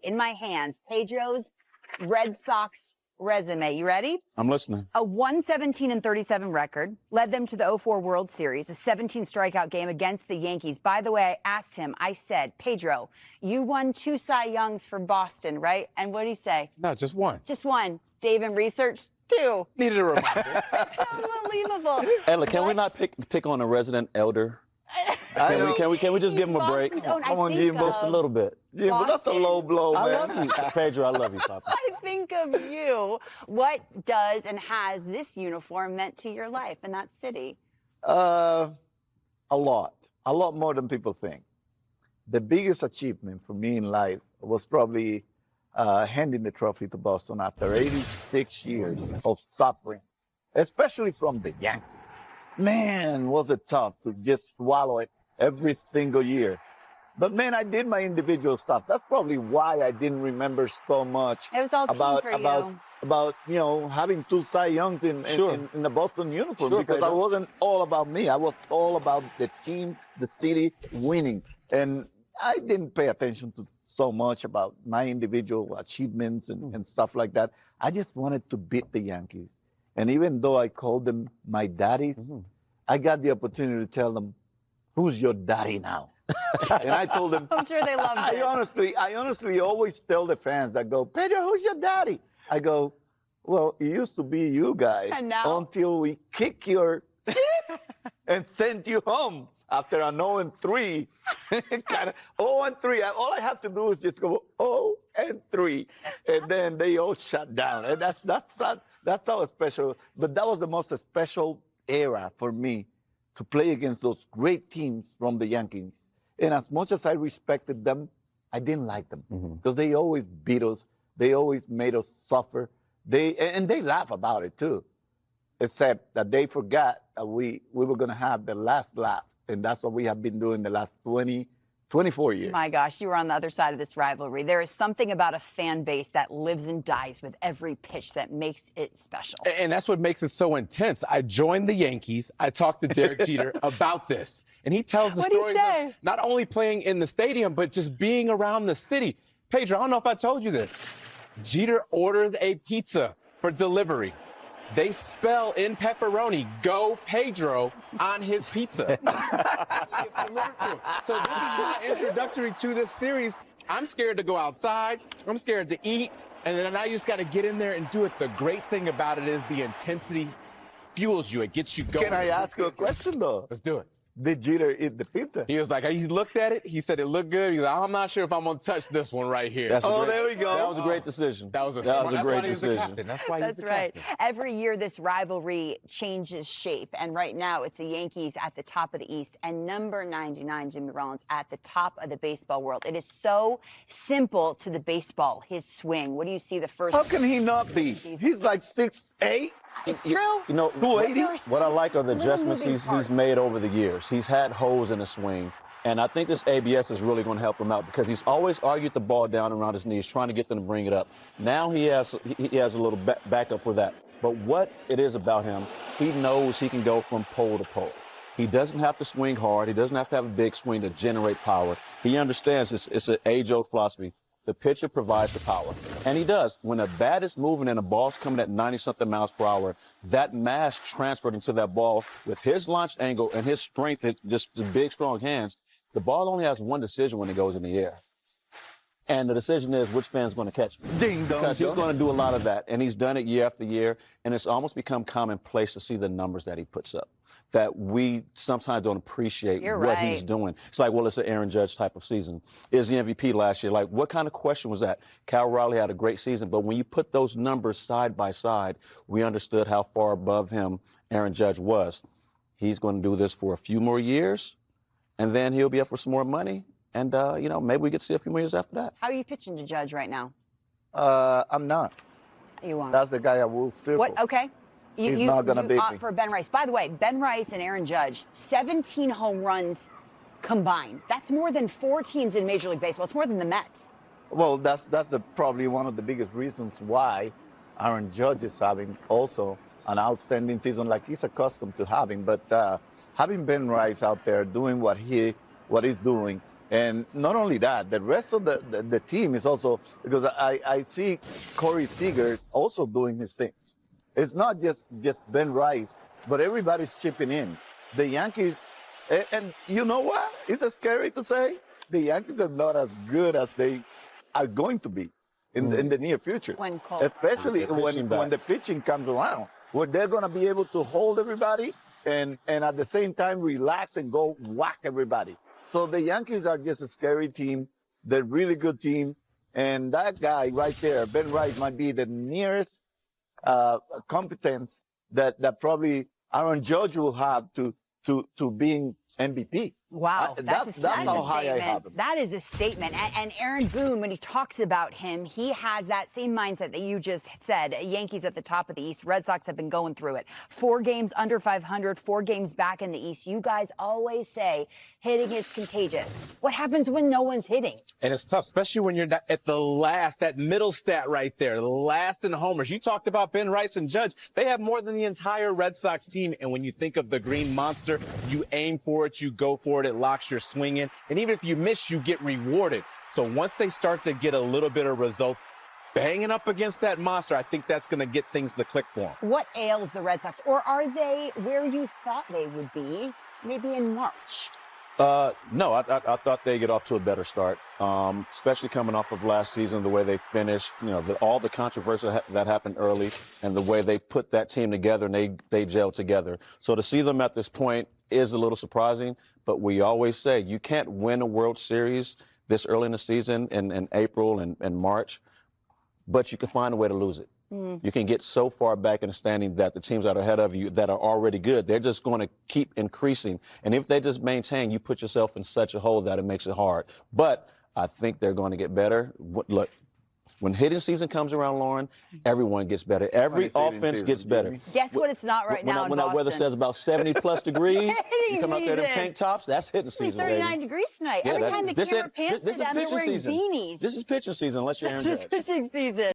in my hands, Pedro's Red Sox resume. You ready? I'm listening. A 117-37 record led them to the 04 World Series, a 17 strikeout game against the Yankees. By the way, I asked him, I said, Pedro, you won 2 Cy Youngs for Boston, right? And what did he say? No, just one. Just one. Dave and research, 2. Needed a reminder. It's unbelievable. Hey, look, can we not pick on a resident elder? Can we just give him a break? Come on, Jimbo. Just a little bit. Yeah, but that's a low blow, man. I love you, Pedro. I love you, Papa. I think of you. What does and has this uniform meant to your life in that city? A lot more than people think. The biggest achievement for me in life was probably handing the trophy to Boston after 86 years of suffering, especially from the Yankees. Man, was it tough to just swallow it every single year. But man, I did my individual stuff. That's probably why I didn't remember so much It was all team for you. about having 2 Cy Youngs in the Boston uniform, Sure, because Pedro. I wasn't all about me. I was all about the team, the city winning. And I didn't pay attention to so much about my individual achievements and stuff like that. I just wanted to beat the Yankees. And even though I called them my daddies, I got the opportunity to tell them, who's your daddy now? And I told them, I'm sure they loved it. I honestly always tell the fans that go, Pedro, who's your daddy? I go, well, it used to be you guys And now? until we kick your and sent you home after an 0-3. Kind of 0-3. All I have to do is just go 0-3, and then they all shut down. And that's how special. But that was the most special era for me, to play against those great teams from the Yankees. And as much as I respected them, I didn't like them because they always beat us. They always made us suffer. And they laugh about it too, except that they forgot that we were going to have the last laugh. And that's what we have been doing the last 24 years. My gosh, you were on the other side of this rivalry. There is something about a fan base that lives and dies with every pitch that makes it special. And that's what makes it so intense. I joined the Yankees. I talked to Derek Jeter about this. And he tells the What'd he stories say? of not only playing in the stadium, but just being around the city. Pedro, I don't know if I told you this. Jeter ordered a pizza for delivery. They spell in pepperoni, "Go Pedro," on his pizza. So this is my introductory to this series. I'm scared to go outside. I'm scared to eat. And then I just got to get in there and do it. The great thing about it is the intensity fuels you. It gets you going. Can I ask you a question, though? Let's do it. Did Jeter eat the pizza? He was like, he looked at it. He said it looked good. He's like, I'm not sure if I'm going to touch this one right here. There we go. That was a great decision. That was a great He's the decision. captain. That's why he's That's the right. captain. Every year, this rivalry changes shape. And right now, it's the Yankees at the top of the East and number 99, Jimmy Rollins, at the top of the baseball world. It is so simple to the baseball, his swing. What do you see the first? How can he not be? He's like 6'8". It's true. You know, 280? what I like are the Little adjustments moving he's parts. made over the years. He's had holes in his swing. And I think this ABS is really going to help him out because he's always argued the ball down around his knees, trying to get them to bring it up. Now he has a little backup for that. But what it is about him, he knows he can go from pole to pole. He doesn't have to swing hard. He doesn't have to have a big swing to generate power. He understands it's an age-old philosophy. The pitcher provides the power. And he does. When a bat is moving and a ball's coming at 90-something miles per hour, that mass transferred into that ball with his launch angle and his strength, just the big, strong hands, the ball only has one decision when it goes in the air. And the decision is which fan's going to catch it. Ding dong. Because he's going to do a lot of that. And he's done it year after year. And it's almost become commonplace to see the numbers that he puts up, that we sometimes don't appreciate what he's doing. It's like, well, it's an Aaron Judge type of season. Is the MVP last year? Like, what kind of question was that? Cal Raleigh had a great season, but when you put those numbers side by side, we understood how far above him Aaron Judge was. He's going to do this for a few more years, and then he'll be up for some more money. And, maybe we get to see a few more years after that. How are you pitching to Judge right now? I'm not. You want? That's the guy I will circle. What? Okay. He's not going to beat opt me. for Ben Rice. By the way, Ben Rice and Aaron Judge, 17 home runs combined. That's more than 4 teams in Major League Baseball. It's more than the Mets. Well, that's probably one of the biggest reasons why Aaron Judge is having also an outstanding season like he's accustomed to having. But having Ben Rice out there doing what he's doing And not only that, the rest of the team is also, because I see Corey Seager also doing his things. It's not just Ben Rice, but everybody's chipping in. The Yankees, and you know what? It's scary to say. The Yankees are not as good as they are going to be in the near future. Especially when the pitching comes around, where they're going to be able to hold everybody and at the same time relax and go whack everybody. So the Yankees are just a scary team. They're a really good team. And that guy right there, Ben Rice, might be the nearest competence that probably Aaron Judge will have to being MVP. Wow, That's how high I have him. That is a statement. And Aaron Boone, when he talks about him, he has that same mindset that you just said. Yankees at the top of the East. Red Sox have been going through it. 4 games under 500, 4 games back in the East. You guys always say hitting is contagious. What happens when no one's hitting? And it's tough, especially when you're at the last, that middle stat right there, the last in homers. You talked about Ben Rice and Judge. They have more than the entire Red Sox team. And when you think of the green monster, you aim for it, you go for it, it locks your swing in. And even if you miss, you get rewarded. So once they start to get a little bit of results, banging up against that monster, I think that's going to get things to click for them. What ails the Red Sox? Or are they where you thought they would be, maybe in March? No, I thought they'd get off to a better start, especially coming off of last season, the way they finished, all the controversy that happened early and the way they put that team together and they gelled together. So to see them at this point is a little surprising, but we always say you can't win a World Series this early in the season in April and March, but you can find a way to lose it. You can get so far back in the standing that the teams that are ahead of you that are already good, they're just going to keep increasing. And if they just maintain, you put yourself in such a hole that it makes it hard. But I think they're going to get better. Look, when hitting season comes around, Lauren, everyone gets better. Every offense gets better. Guess what it's not right now in When that weather says about 70-plus degrees, you come out there in tank tops, that's hitting season, 39 baby. degrees tonight. Yeah, Every time the camera pans to this is them, they're pitching wearing season. beanies. This is pitching season, unless you're Aaron This is Judge. pitching season.